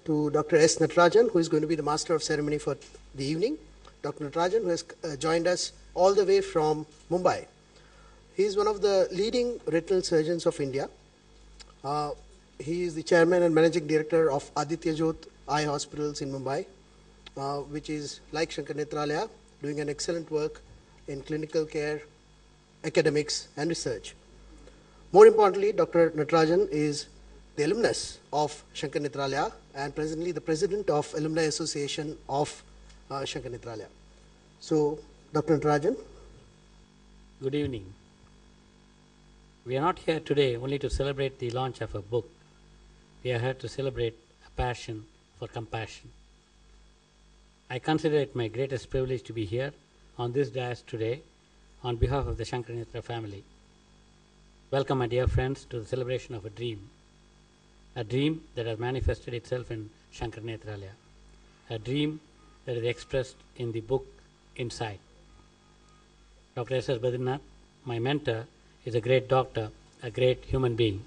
to Dr. S. Natarajan, who is going to be the master of ceremony for the evening. Dr. Natarajan, who has joined us all the way from Mumbai. He is one of the leading retinal surgeons of India. He is the chairman and managing director of Aditya Jyot Eye Hospitals in Mumbai, which is like Sankara Nethralaya, doing an excellent work in clinical care, academics, and research. More importantly, Dr. Natarajan is the alumnus of Sankara Nethralaya and presently the president of Alumni Association of Sankara Nethralaya. So, Dr. Natarajan. Good evening. We are not here today only to celebrate the launch of a book. We are here to celebrate a passion for compassion. I consider it my greatest privilege to be here on this dais today on behalf of the Sankara Nethralaya family. Welcome, my dear friends, to the celebration of a dream that has manifested itself in Sankara Nethralaya, a dream that is expressed in the book Inside. Dr. S.S.Badrinath, my mentor, is a great doctor, a great human being.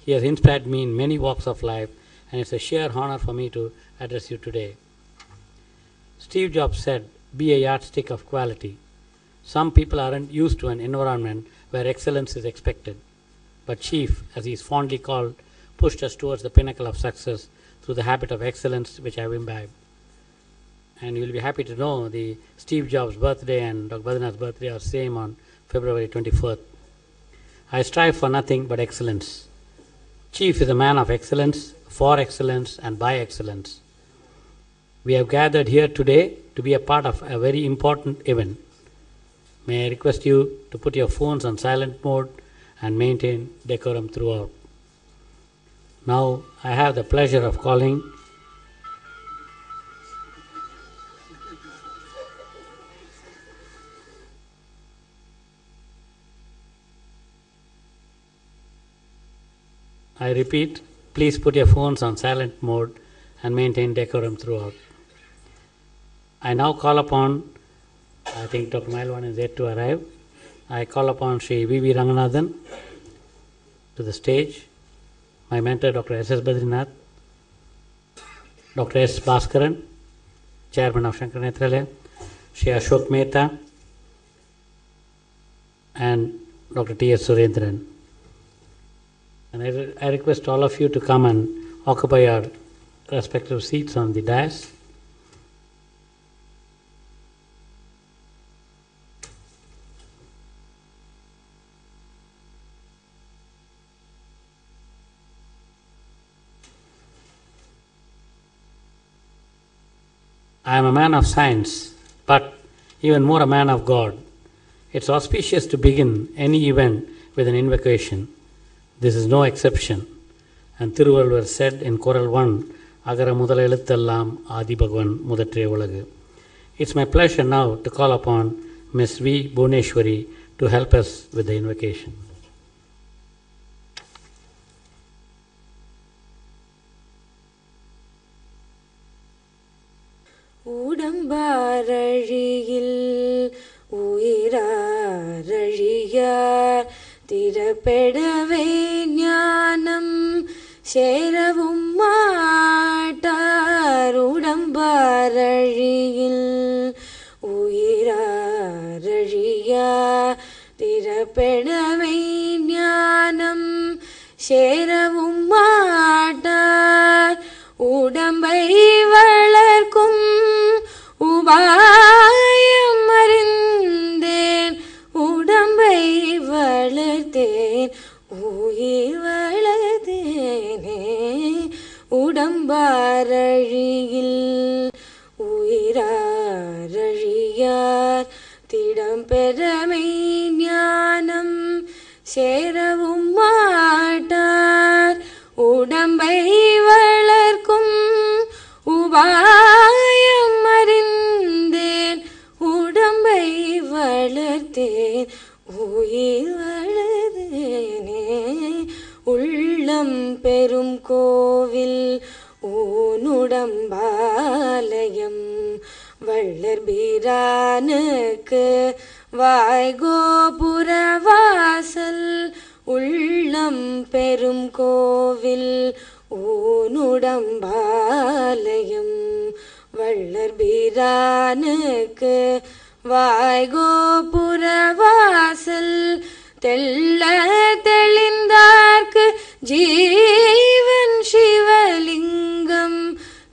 He has inspired me in many walks of life, and it's a sheer honor for me to address you today. Steve Jobs said, "Be a yardstick of quality." Some people aren't used to an environment where excellence is expected. But Chief, as he is fondly called, pushed us towards the pinnacle of success through the habit of excellence which I have imbibed. And you will be happy to know the Steve Jobs' birthday and Dr. Badrinath's birthday are same on February 24th. I strive for nothing but excellence. Chief is a man of excellence, for excellence, and by excellence. We have gathered here today to be a part of a very important event. May I request you to put your phones on silent mode and maintain decorum throughout. Now I have the pleasure of calling I repeat, please put your phones on silent mode and maintain decorum throughout. I now call upon, I think Dr. Mailwan is yet to arrive. I call upon Sri V.V. Ranganathan to the stage, my mentor Dr. S.S.Badrinath, Dr. S.Bhaskaran, Chairman of Sankara Nethralaya, Sri Ashok Mehta, and Dr. T.S.Surendran. And I request all of you to come and occupy your respective seats on the dais. I am a man of science, but even more a man of God. It's auspicious to begin any event with an invocation. This is no exception. And Thiruvalluvar said in Choral 1, Agara Mudala Eluthallam Adi Bhagavan Mudathre Ulagu. It's my pleasure now to call upon Ms. V. Bhuneshwari to help us with the invocation. Udambarazhiyil uyirarazhiyar Tirapedave jnanam sheravum maatar Udambarazhiyil uyirarazhiyar Tirapedave jnanam sheravum maatar Udambai valarkum உபாயம் அறிந்தேன் உடம்பை வளர்த்தேன் உயிர் வளர்த்தேனே உடம்பாரழியில் உயிராரழியார் திடம் பெறமை ஞானம் சேரவும் மாட்டார் உடம்பை வளர்க்கும் உபாயம் அறிந்தேன் உடம்பை வளர்த்தேன் உயிர் வளர்த்தேனே உள்ளம் பெரும் கோவில் ஊனுடம்பாலயம் வள்ளற்பீரானுக்கு வாய்கோபுர வாசல் உள்ளம் பெரும் கோவில் ஊனுடம்பாலயம் வள்ளற்பீரானுக்கு வாய்கோபுரவாசல் தெள்ள தெளிந்தார்க்கு ஜீவன் சிவலிங்கம்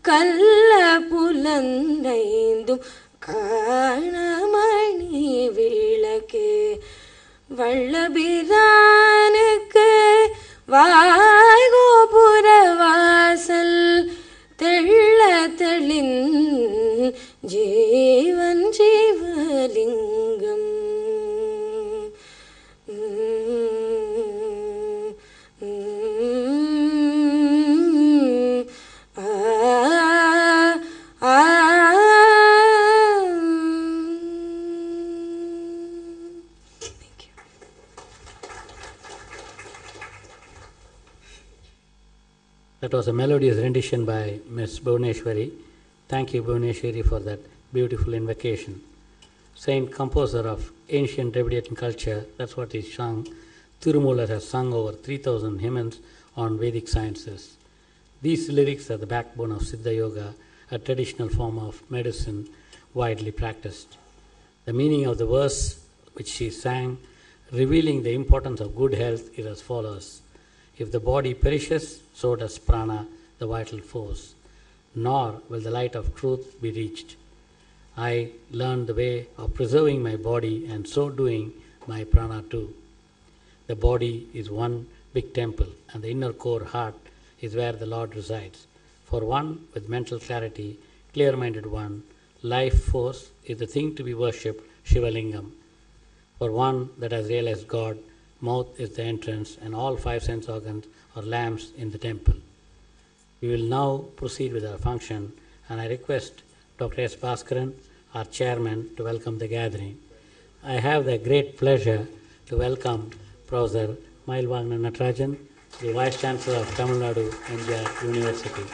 கல்ல புலந்தைந்தும் காணமணி விளக்கு வள்ளபிரானுக்கு வாய்கோபுரவாசல் தெள்ள தெளின் ஜீவன் சிவலிங்கம் That was a melodious rendition by Miss Bhuvneshwari. Thank you, Bhuvneshwari, for that beautiful invocation. Saint composer of ancient Dravidian culture, that's what he sung. Tirumoolar has sung over 3,000 hymns on Vedic sciences. These lyrics are the backbone of Siddha Yoga, a traditional form of medicine widely practiced. The meaning of the verse which she sang, revealing the importance of good health, is as follows. If the body perishes, so does prana, the vital force, nor will the light of truth be reached. I learned the way of preserving my body, and so doing my prana too. The body is one big temple, and the inner core heart is where the Lord resides. For one with mental clarity, clear-minded one, life force is the thing to be worshipped, Shivalingam. For one that has realized God, mouth is the entrance, and all 5 sense organs are lamps in the temple. We will now proceed with our function, and I request Dr. S.Bhaskaran, our chairman, to welcome the gathering. I have the great pleasure to welcome Professor Mailwagana Natarajan, the Vice Chancellor of Tamil Nadu MGR University.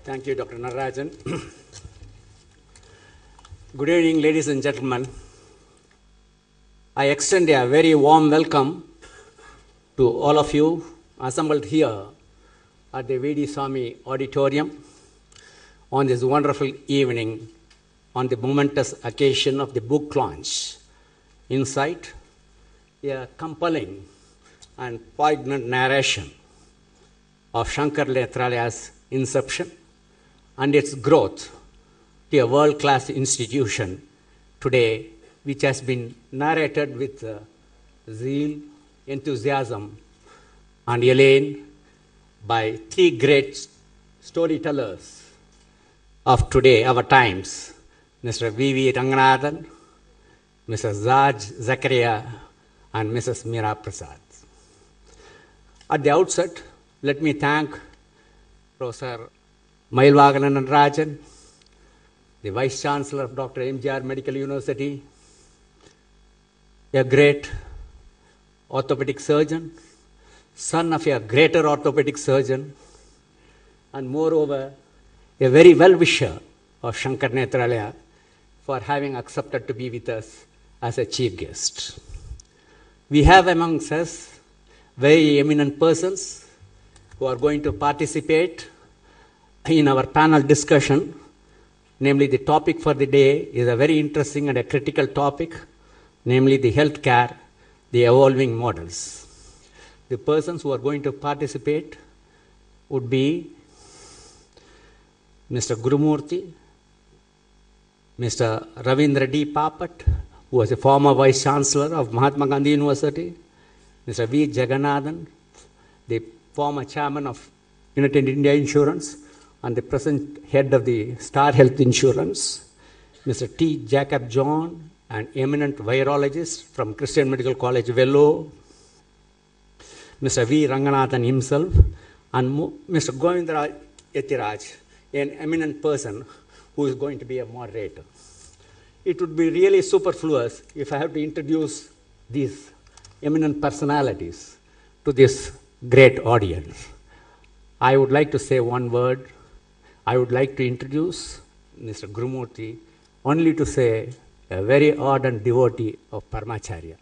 Thank you, Dr. Natarajan. Good evening, ladies and gentlemen. I extend a very warm welcome to all of you assembled here at the VD Swami Auditorium on this wonderful evening on the momentous occasion of the book launch. Insight, a compelling and poignant narration of Sankara Nethralaya's inception and its growth to a world-class institution today, which has been narrated with zeal, enthusiasm, and elan by 3 great storytellers of today, our times, Mr. V.V. Ranganathan, Mrs. Zakaria, and Mrs. Meera Prasad. At the outset, let me thank Professor Mailwagana Natarajan, the Vice Chancellor of Dr. MGR Medical University, a great orthopedic surgeon, son of a greater orthopedic surgeon, and moreover, a very well-wisher of Sankara Nethralaya for having accepted to be with us as a chief guest. We have amongst us very eminent persons who are going to participate in our panel discussion. Namely, the topic for the day is a very interesting and a critical topic, namely the healthcare, the evolving models. The persons who are going to participate would be Mr. Gurumurthy, Mr. Ravindra D. Papat, who was a former Vice Chancellor of Mahatma Gandhi University, Mr. V. Jagannathan, the former Chairman of United India Insurance, and the present head of the Star Health Insurance, Mr. T. Jacob John, an eminent virologist from Christian Medical College, Vellore, Mr. V. Ranganathan himself, and Mr. Govindra Yatiraj, an eminent person who is going to be a moderator. It would be really superfluous if I have to introduce these eminent personalities to this great audience. I would like to say one word. I would like to introduce Mr. Gurumurthy only to say a very ardent devotee of Paramacharya,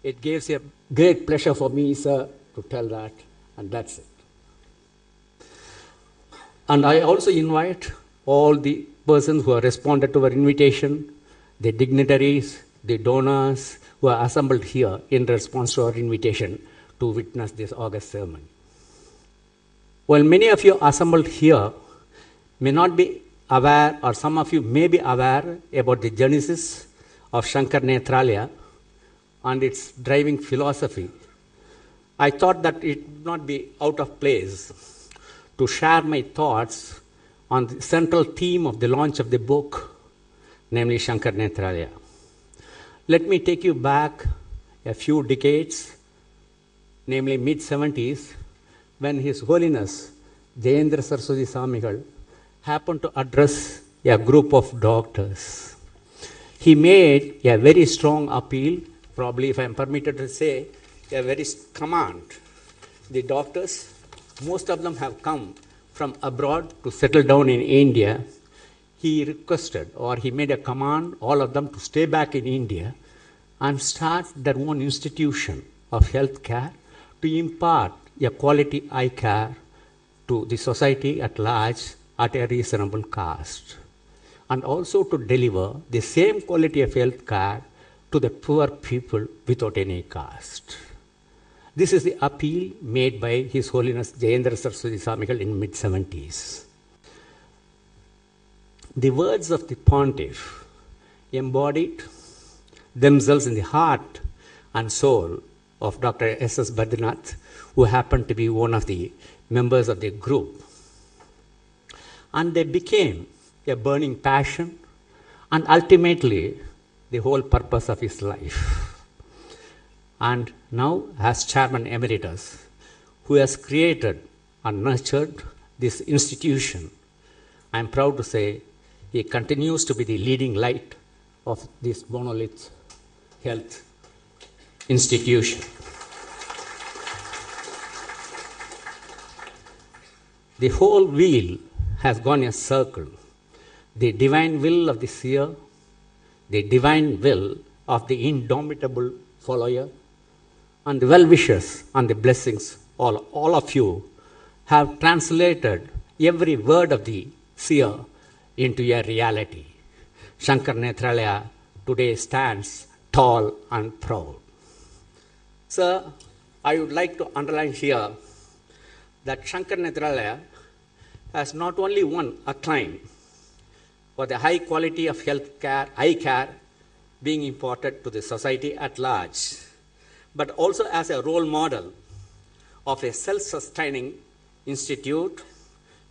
It gives a great pleasure for me, sir, to tell that, and that's it. And I also invite all the persons who have responded to our invitation, the dignitaries, the donors who are assembled here in response to our invitation to witness this august ceremony. While many of you assembled here may not be aware, or some of you may be aware about the genesis of Sankara Nethralaya and its driving philosophy, I thought that it would not be out of place to share my thoughts on the central theme of the launch of the book, namely Sankara Nethralaya. Let me take you back a few decades, namely mid-70s, when His Holiness Jayendra Saraswati Swamigal happened to address a group of doctors. He made a very strong appeal, probably if I am permitted to say, a very command. The doctors, most of them have come from abroad to settle down in India. He requested, or he made a command, all of them to stay back in India and start their own institution of health care to impart a quality eye care to the society at large at a reasonable cost, and also to deliver the same quality of health care to the poor people without any cost. This is the appeal made by His Holiness Jayendra Saraswati Swamigal in mid-70s. The words of the pontiff embodied themselves in the heart and soul of Dr. S.S.Badrinath, who happened to be one of the members of the group. And they became a burning passion and ultimately the whole purpose of his life. And now, as Chairman Emeritus, who has created and nurtured this institution, I am proud to say he continues to be the leading light of this monolith health institution. The whole wheel has gone a circle. The divine will of the seer, the divine will of the indomitable follower, and the well-wishes and the blessings, all of you have translated every word of the seer into a reality. Sankara Nethralaya today stands tall and proud. Sir, I would like to underline here that Sankara Nethralaya has not only won acclaim for the high quality of health care, eye care being imparted to the society at large, but also as a role model of a self-sustaining institute,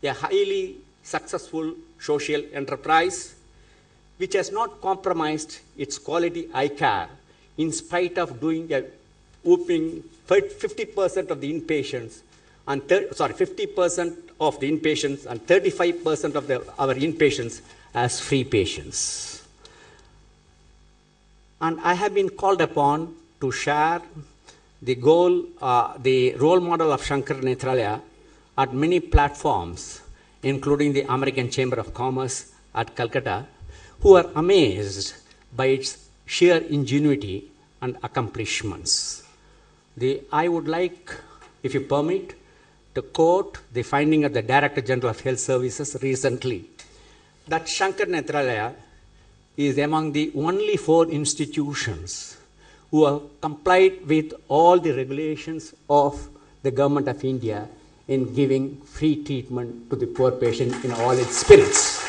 a highly successful social enterprise, which has not compromised its quality eye care in spite of doing a whooping 50% of the inpatients and 50% of the inpatients and 35% of our inpatients as free patients. And I have been called upon to share the role model of Sankara Nethralaya at many platforms, including the American Chamber of Commerce at Calcutta, who are amazed by its sheer ingenuity and accomplishments. I would like, if you permit, to quote the finding of the Director General of Health Services recently, that Sankara Nethralaya is among the only 4 institutions who have complied with all the regulations of the Government of India in giving free treatment to the poor patient in all its spirits.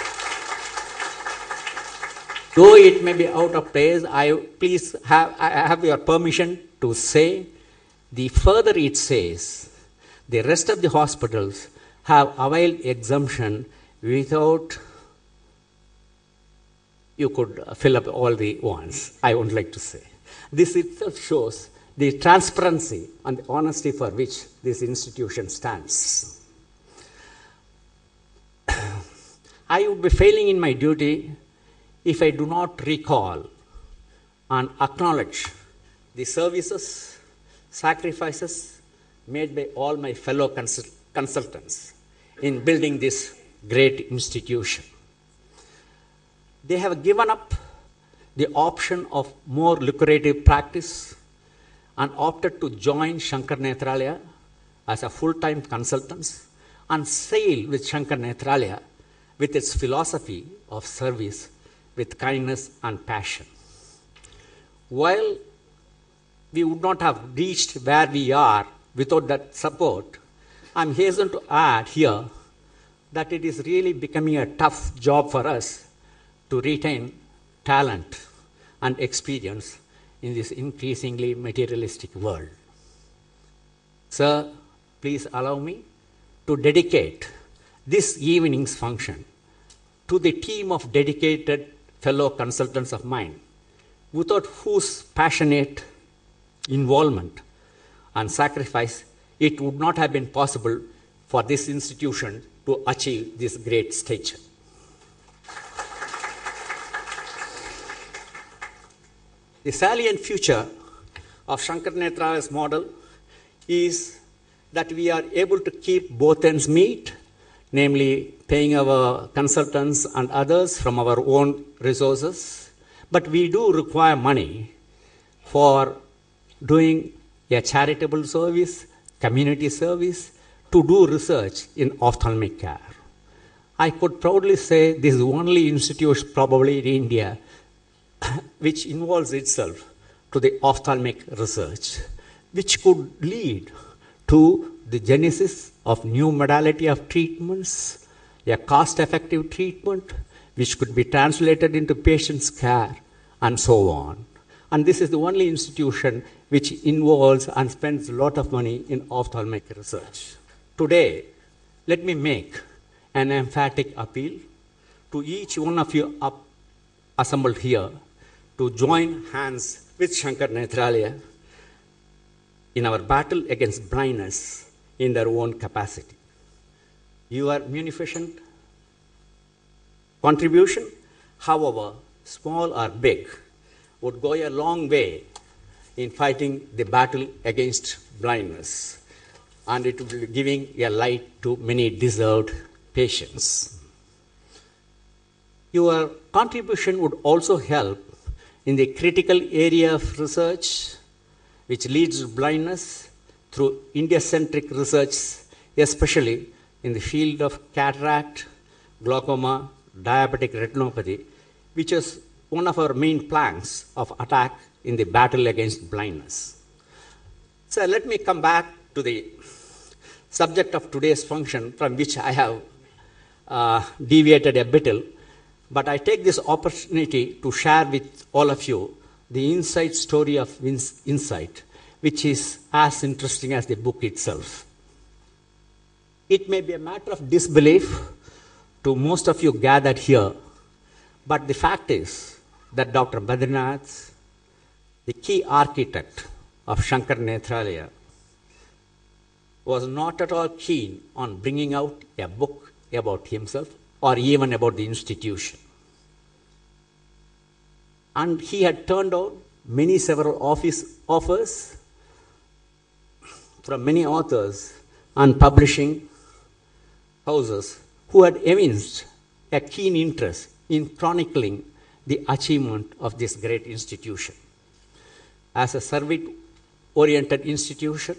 Though it may be out of place, I have your permission to say, the further it says, the rest of the hospitals have availed exemption without you could fill up all the ones, I would like to say. This itself shows the transparency and the honesty for which this institution stands. I would be failing in my duty if I do not recall and acknowledge the services, sacrifices made by all my fellow consultants in building this great institution. They have given up the option of more lucrative practice. and opted to join Sankara Nethralaya as a full-time consultant and sail with Sankara Nethralaya with its philosophy of service with kindness and passion. While we would not have reached where we are without that support, I'm hastened to add here that it is really becoming a tough job for us to retain talent and experience in this increasingly materialistic world. Sir, please allow me to dedicate this evening's function to the team of dedicated fellow consultants of mine, without whose passionate involvement and sacrifice it would not have been possible for this institution to achieve this great stature. The salient feature of Sankara Nethralaya's model is that we are able to keep both ends meet, namely paying our consultants and others from our own resources, but we do require money for doing a charitable service, community service, to do research in ophthalmic care. I could proudly say this is the only institution probably in India which involves itself to the ophthalmic research, which could lead to the genesis of new modality of treatments, a cost-effective treatment, which could be translated into patient's care, and so on. And this is the only institution which involves and spends a lot of money in ophthalmic research. Today, let me make an emphatic appeal to each one of you assembled here to join hands with Sankara Nethralaya in our battle against blindness in their own capacity. Your munificent contribution, however small or big, would go a long way in fighting the battle against blindness, and it will be giving a light to many deserved patients. Your contribution would also help in the critical area of research which leads to blindness through India-centric research, especially in the field of cataract, glaucoma, diabetic retinopathy, which is one of our main planks of attack in the battle against blindness. So let me come back to the subject of today's function, from which I have deviated a bit, but I take this opportunity to share with all of you the inside story of insight, which is as interesting as the book itself. It may be a matter of disbelief to most of you gathered here, but the fact is that Dr. Badrinath, the key architect of Sankara Nethralaya, was not at all keen on bringing out a book about himself or even about the institution. And he had turned down several offers from many authors and publishing houses who had evinced a keen interest in chronicling the achievement of this great institution. As a service-oriented institution,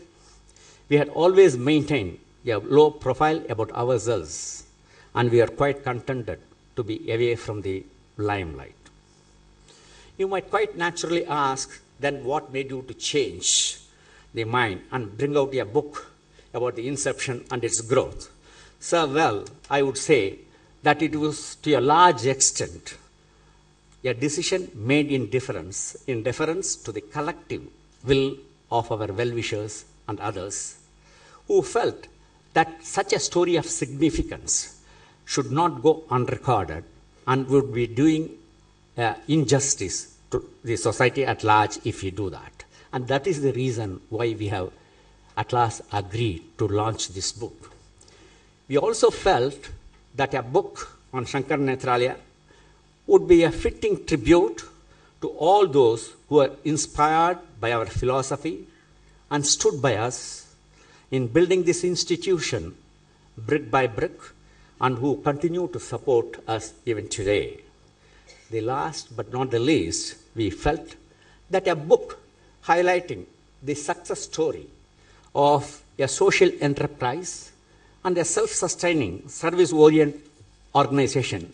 we had always maintained a low profile about ourselves, and we are quite contented to be away from the limelight. You might quite naturally ask, then what made you to change the mind and bring out a book about the inception and its growth? So, well, I would say that it was to a large extent a decision made in deference to the collective will of our well-wishers and others, who felt that such a story of significance should not go unrecorded and would be doing injustice to the society at large if we do that. And that is the reason why we have at last agreed to launch this book. We also felt that a book on Sankara Nethralaya would be a fitting tribute to all those who were inspired by our philosophy and stood by us in building this institution brick by brick, and who continue to support us even today. The last but not the least, we felt that a book highlighting the success story of a social enterprise and a self-sustaining, service-oriented organization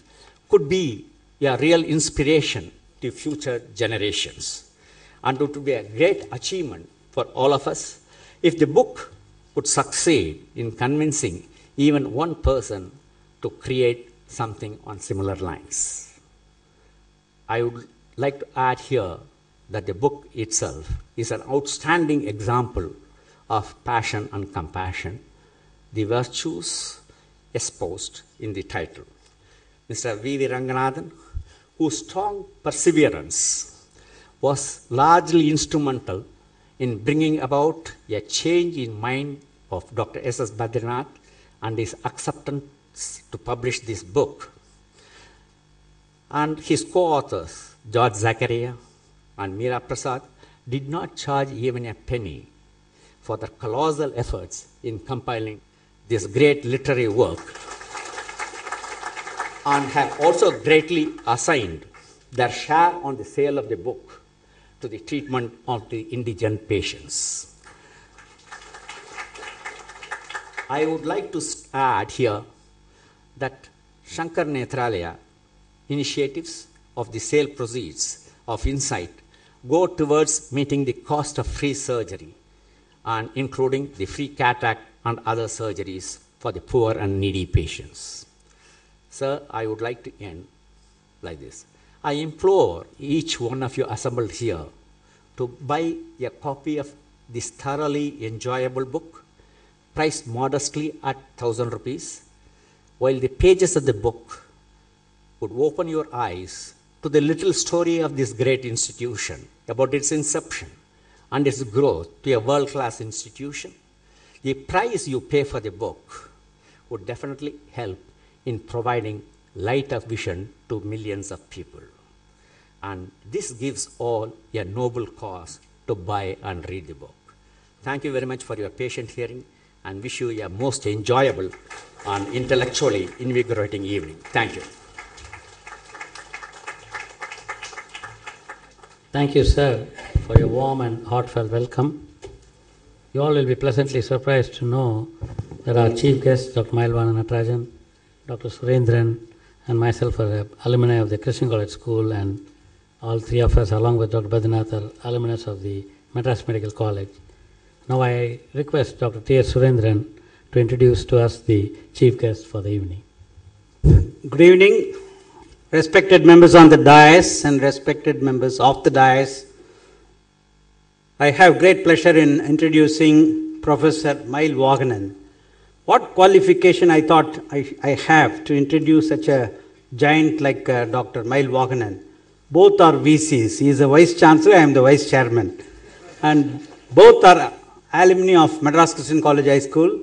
could be a real inspiration to future generations. And it would be a great achievement for all of us if the book would succeed in convincing even one person to create something on similar lines. I would like to add here that the book itself is an outstanding example of passion and compassion, the virtues espoused in the title. Mr. V.V. Ranganathan, whose strong perseverance was largely instrumental in bringing about a change in mind of Dr. S.S.Badrinath and his acceptance to publish this book. And his co-authors, George Zachariah and Meera Prasad, did not charge even a penny for their colossal efforts in compiling this great literary work, and have also greatly assigned their share on the sale of the book to the treatment of the indigent patients. I would like to add here that Sankara Nethralaya initiatives of the sale proceeds of Insight go towards meeting the cost of free surgery and including the free cataract and other surgeries for the poor and needy patients. Sir, I would like to end like this. I implore each one of you assembled here to buy a copy of this thoroughly enjoyable book, priced modestly at 1,000 rupees, while the pages of the book would open your eyes to the little story of this great institution, about its inception and its growth to a world-class institution. The price you pay for the book would definitely help in providing light of vision to millions of people. And this gives all a noble cause to buy and read the book. Thank you very much for your patient hearing, and wish you a most enjoyable and intellectually invigorating evening. Thank you. Thank you, sir, for your warm and heartfelt welcome. You all will be pleasantly surprised to know that our chief guests, Dr. Mailwana Natarajan, Dr. Surendran, and myself are alumni of the Christian College School, and all three of us, along with Dr. Badrinath, are alumnus of the Madras Medical College. Now I request Dr. T.S.Surendran to introduce to us the chief guest for the evening. Good evening, respected members on the dais and respected members of the dais. I have great pleasure in introducing Professor Mail Vaganan. What qualification I thought I have to introduce such a giant like Dr. Mail Vaganan. Both are VCs. He is a vice chancellor, I am the vice chairman. And both are alumni of Madras Christian College High School,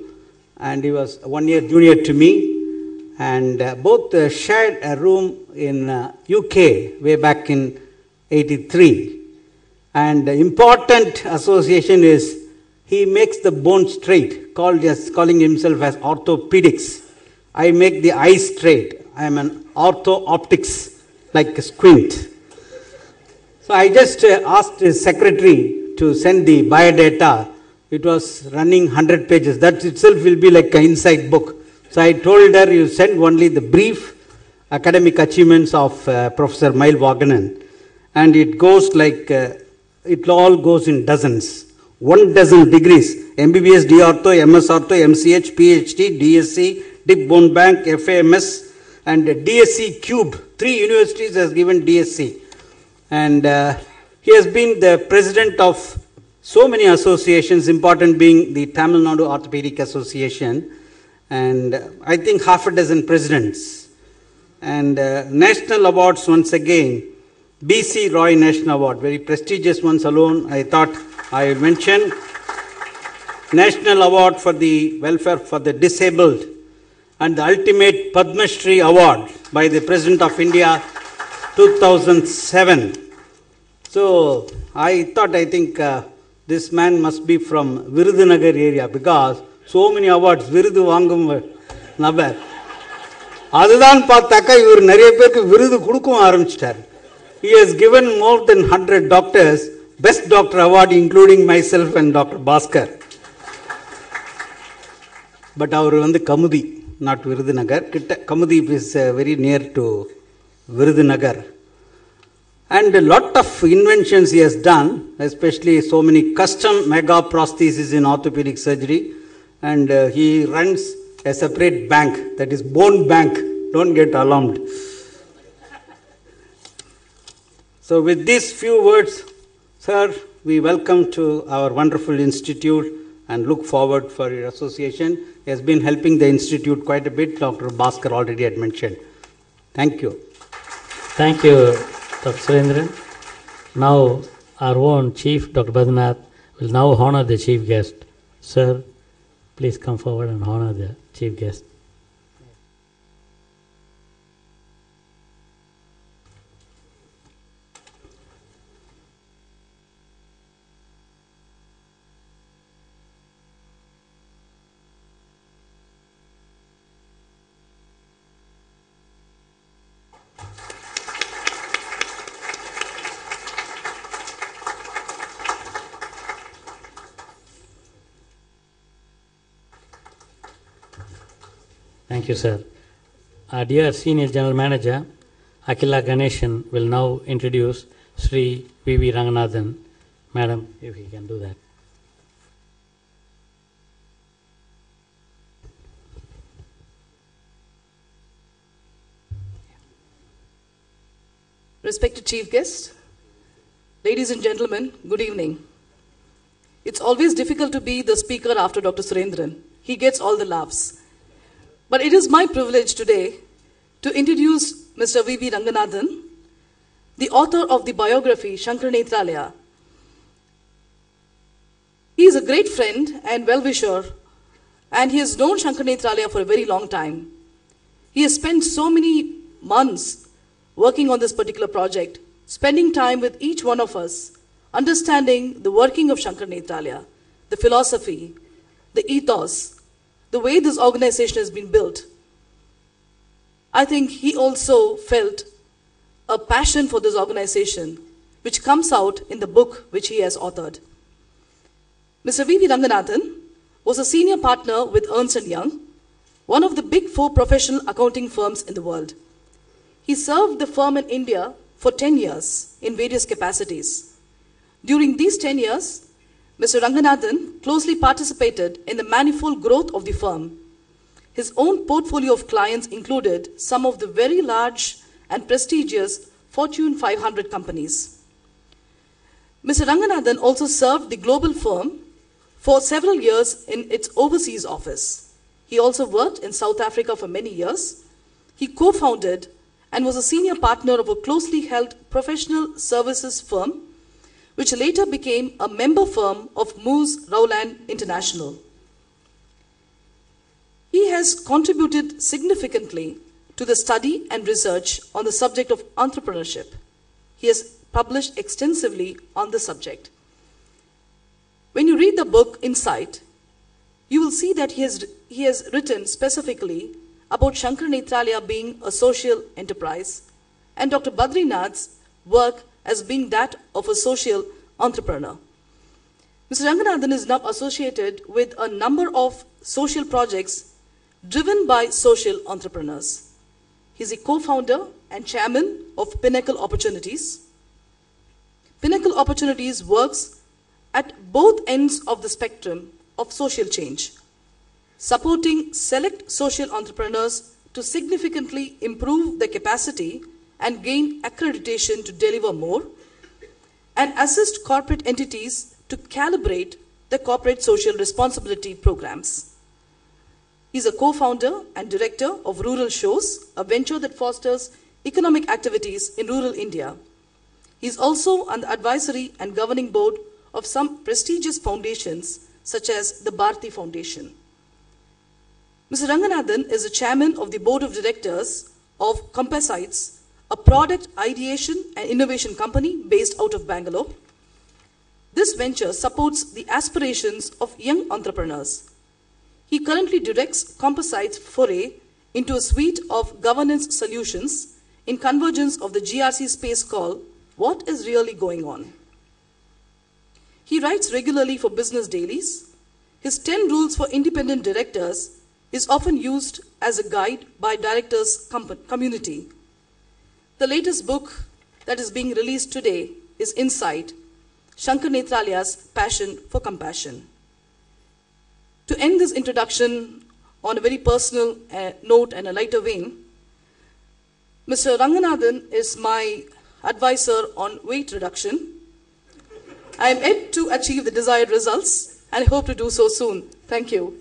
and he was 1 year junior to me. And both shared a room in UK way back in 83. And the important association is he makes the bone straight, calling himself as orthopedics. I make the eye straight. I am an ortho-optics, like a squint. So I just asked his secretary to send the biodata. It was running 100 pages. That itself will be like an inside book. So I told her, you send only the brief academic achievements of Professor Mail Vaganan. And it goes like, it all goes in dozens. 1 dozen degrees, MBBS, D-Ortho, MS Ortho, MCH, PhD, DSc, Dip Bone Bank, FAMS, and DSc Cube. 3 universities has given DSc. And he has been the president of so many associations, important being the Tamil Nadu Orthopedic Association, and I think half a dozen presidents. And national awards once again, BC Roy National Award, very prestigious ones alone, I thought I will mention. National Award for the Welfare for the Disabled, and the ultimate Padma Shri Award by the President of India, 2007. So I think this man must be from Virudhunagar area, because so many awards, Virudhu Vangum Nabar. Adhan Pataka, you are Narepek Virudhu Kudukum Aramchtar. He has given more than 100 doctors Best Doctor Award, including myself and Dr. Bhaskar. But our Kamudi, not Virudhunagar. Kamudi is very near to Virudhunagar. And a lot of inventions he has done, especially so many custom mega prostheses in orthopedic surgery. And he runs a separate bank, that is bone bank. Don't get alarmed. So with these few words, sir, we welcome to our wonderful institute and look forward for your association. He has been helping the institute quite a bit. Dr. Bhaskar already had mentioned. Thank you. Thank you, Dr. Surendran. Now, our own Chief, Dr. Badrinath, will now honor the Chief Guest. Sir, please come forward and honor the Chief Guest. Thank you, sir. Our dear Senior General Manager, Akila Ganeshan, will now introduce Sri VD Ranganathan. Madam, if you can do that. Respected Chief Guest, ladies and gentlemen, good evening. It's always difficult to be the speaker after Dr. Surendran. He gets all the laughs. But it is my privilege today to introduce Mr. VD Ranganathan, the author of the biography Sankara Nethralaya. He is a great friend and well-wisher, and he has known Sankara Nethralaya for a very long time. He has spent so many months working on this particular project, spending time with each one of us, understanding the working of Sankara Nethralaya, the philosophy, the ethos, the way this organization has been built. I think he also felt a passion for this organization, which comes out in the book which he has authored. Mr. VD Ranganathan was a senior partner with Ernst & Young, one of the big 4 professional accounting firms in the world. He served the firm in India for 10 years in various capacities. During these 10 years, Mr. Ranganathan closely participated in the manifold growth of the firm. His own portfolio of clients included some of the very large and prestigious Fortune 500 companies. Mr. Ranganathan also served the global firm for several years in its overseas office. He also worked in South Africa for many years. He co-founded and was a senior partner of a closely held professional services firm, which later became a member firm of Moose Rowland International. He has contributed significantly to the study and research on the subject of entrepreneurship. He has published extensively on the subject. When you read the book Insight, you will see that he has written specifically about Sankara Nethralaya being a social enterprise and Dr. Badrinath's work as being that of a social entrepreneur. Mr. Ranganathan is now associated with a number of social projects driven by social entrepreneurs. He is a co-founder and chairman of Pinnacle Opportunities. Pinnacle Opportunities works at both ends of the spectrum of social change, supporting select social entrepreneurs to significantly improve their capacity and gain accreditation to deliver more, and assist corporate entities to calibrate the corporate social responsibility programs. He is a co-founder and director of Rural Shows, a venture that fosters economic activities in rural India. He is also on the advisory and governing board of some prestigious foundations such as the Bharti Foundation. Mr. Ranganathan is the chairman of the board of directors of Composites, a product ideation and innovation company based out of Bangalore. This venture supports the aspirations of young entrepreneurs. He currently directs Composites' foray into a suite of governance solutions in convergence of the GRC space called What is Really Going On? He writes regularly for business dailies. His 10 rules for independent directors is often used as a guide by directors' community. The latest book that is being released today is Insight, Sankara Nethralaya's Passion for Compassion. To end this introduction on a very personal note and a lighter vein, Mr. Ranganathan is my advisor on weight reduction. I am yet to achieve the desired results and I hope to do so soon. Thank you.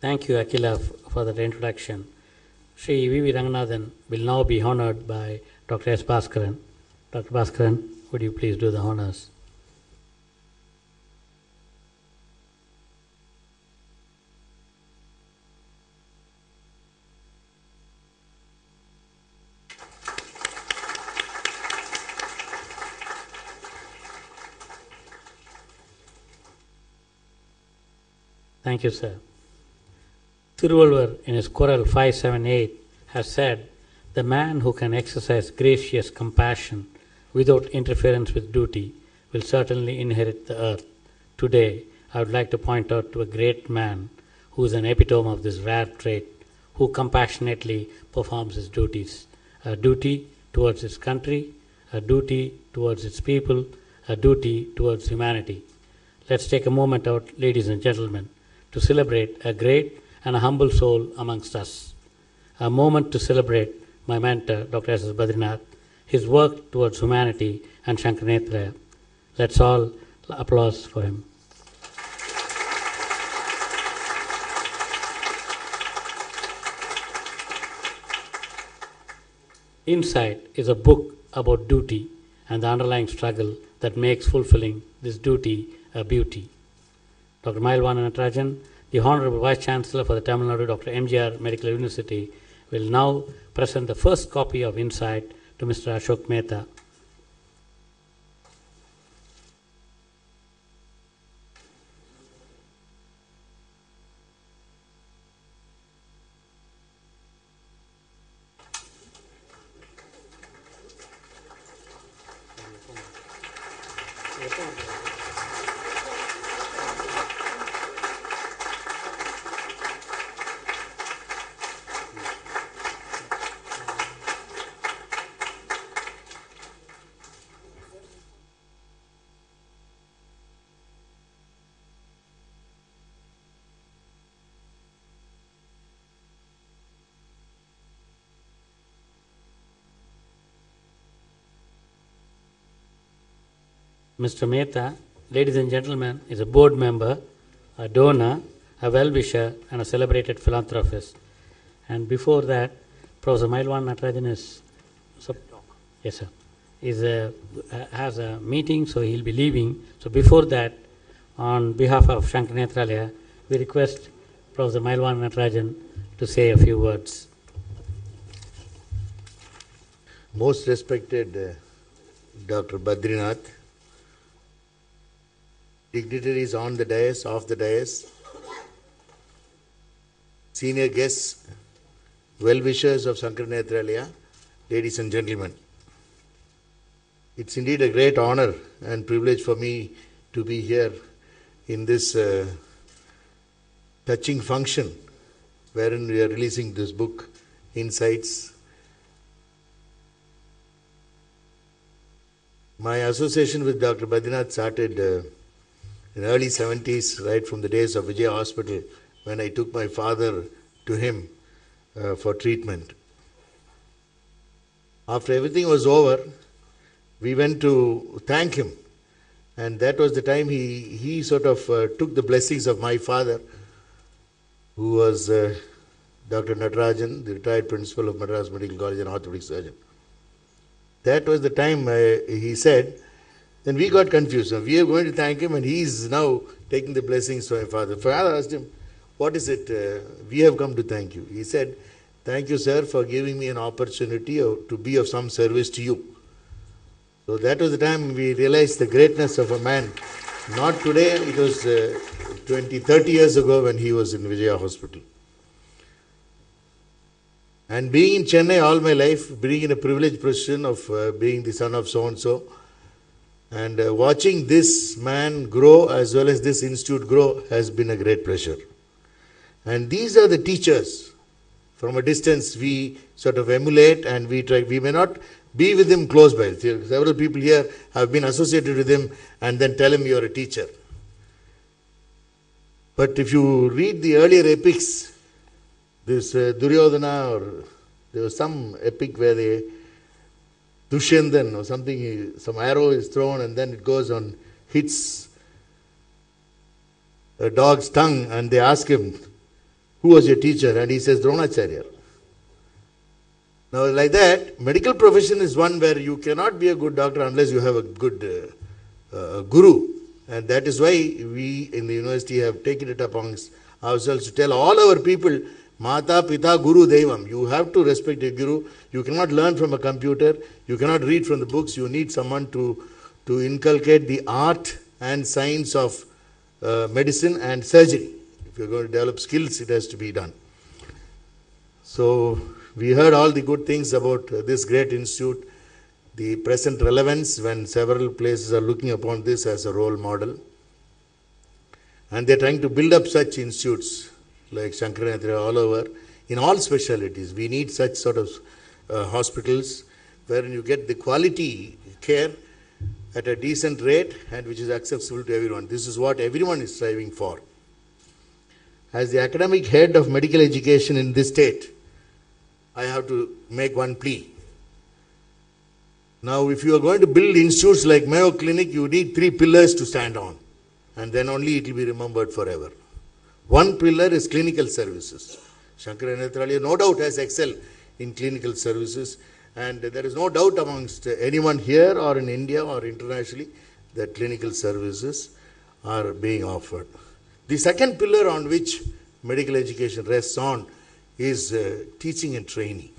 Thank you, Akila, for that introduction. Sri VD Ranganathan will now be honored by Dr. S.Bhaskaran. Dr. Bhaskaran, would you please do the honors? Thank you, sir. Thiruvallur in his Kural 578 has said, "The man who can exercise gracious compassion without interference with duty will certainly inherit the earth." Today, I would like to point out to a great man who is an epitome of this rare trait, who compassionately performs his duties. A duty towards his country, a duty towards its people, a duty towards humanity. Let's take a moment out, ladies and gentlemen, to celebrate a great and a humble soul amongst us. A moment to celebrate my mentor, Dr. S.S.Badrinath, his work towards humanity and Sankara Nethralaya. Let's all applause for him. Insight is a book about duty and the underlying struggle that makes fulfilling this duty a beauty. Dr. Mailwana Natarajan, the Honorable Vice Chancellor for the Tamil Nadu Dr. MGR Medical University, will now present the first copy of Insight to Mr. Ashok Mehta. Mr. Mehta, ladies and gentlemen, is a board member, a donor, a well-wisher, and a celebrated philanthropist. And before that, Professor Mailwan Natarajan has a meeting, so he'll be leaving. So before that, on behalf of Sankara Nethralaya, we request Professor Mailwan Natarajan to say a few words. Most respected Dr. Badrinath, dignitaries on the dais, off the dais, senior guests, well-wishers of Sankara Nethralaya, ladies and gentlemen. It's indeed a great honor and privilege for me to be here in this touching function wherein we are releasing this book, Insights. My association with Dr. Badrinath started in the early 70s, right from the days of Vijaya Hospital, when I took my father to him for treatment. After everything was over, we went to thank him. And that was the time he sort of took the blessings of my father, who was Dr. Natarajan, the retired principal of Madras Medical College and orthopedic surgeon. That was the time he said, then we got confused. So we are going to thank him and he is now taking the blessings from my father. Father asked him, what is it we have come to thank you? He said, thank you, sir, for giving me an opportunity to be of some service to you. So that was the time we realized the greatness of a man. Not today, it was 30 years ago when he was in Vijaya Hospital. And being in Chennai all my life, being in a privileged position of being the son of so-and-so, and watching this man grow as well as this institute grow has been a great pleasure. And these are the teachers. From a distance we sort of emulate and we try. We may not be with him close by. Several people here have been associated with him and then tell him you are a teacher. But if you read the earlier epics, this Duryodhana, or there was some epic where they Dushendan or something, some arrow is thrown and then it goes on, hits a dog's tongue, and they ask him, who was your teacher? And he says, Dronacharya. Now like that, medical profession is one where you cannot be a good doctor unless you have a good guru. And that is why we in the university have taken it upon ourselves to tell all our people, Mata, Pita, Guru, Devam. You have to respect your guru. You cannot learn from a computer. You cannot read from the books. You need someone to inculcate the art and science of medicine and surgery. If you're going to develop skills, it has to be done. So we heard all the good things about this great institute, the present relevance when several places are looking upon this as a role model. And they're trying to build up such institutes like Sankara Nethralaya all over, in all specialities. We need such sort of hospitals wherein you get the quality care at a decent rate and which is accessible to everyone. This is what everyone is striving for. As the academic head of medical education in this state, I have to make one plea. Now, if you are going to build institutes like Mayo Clinic, you need 3 pillars to stand on, and then only it will be remembered forever. One pillar is clinical services. Sankara Nethralaya no doubt has excelled in clinical services, and there is no doubt amongst anyone here or in India or internationally that clinical services are being offered. The second pillar on which medical education rests on is teaching and training.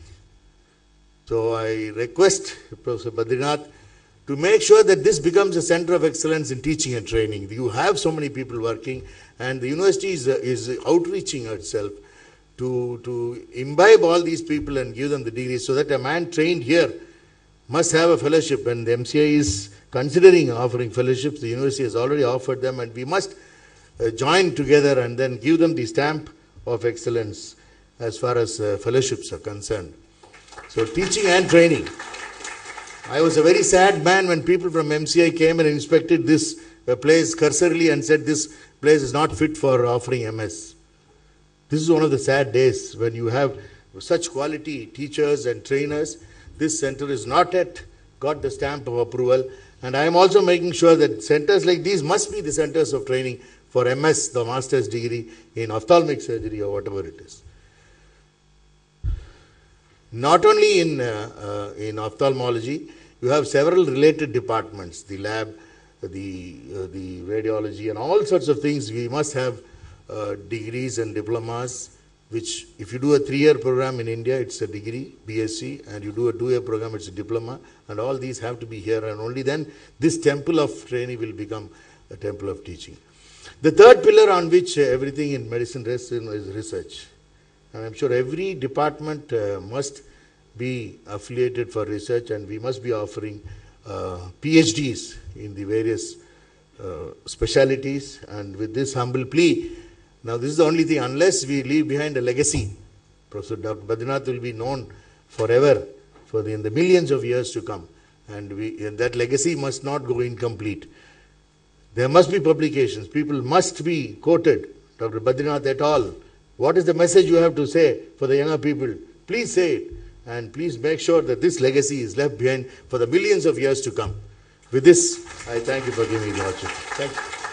So I request Professor Badrinath to make sure that this becomes a center of excellence in teaching and training. You have so many people working, and the university is outreaching itself to imbibe all these people and give them the degrees, so that a man trained here must have a fellowship. And the MCI is considering offering fellowships. The university has already offered them, and we must join together and then give them the stamp of excellence as far as fellowships are concerned. So teaching and training. I was a very sad man when people from MCI came and inspected this place cursorily and said this place is not fit for offering MS. This is one of the sad days when you have such quality teachers and trainers. This center is not yet got the stamp of approval, and I am also making sure that centers like these must be the centers of training for MS, the master's degree in ophthalmic surgery or whatever it is. Not only in ophthalmology, you have several related departments, the lab, the radiology, and all sorts of things. We must have degrees and diplomas, which if you do a 3-year program in India, it's a degree, BSc, and you do a 2-year program, it's a diploma, and all these have to be here, and only then this temple of training will become a temple of teaching. The third pillar on which everything in medicine rests is research. And I'm sure every department must be affiliated for research, and we must be offering PhDs in the various specialities. And with this humble plea, now this is the only thing, unless we leave behind a legacy, Professor Dr. Badrinath will be known forever in the millions of years to come. And that legacy must not go incomplete. There must be publications. People must be quoted. Dr. Badrinath et al. What is the message you have to say for the younger people? Please say it. And please make sure that this legacy is left behind for the millions of years to come. With this, I thank you for giving me the opportunity. Thank you.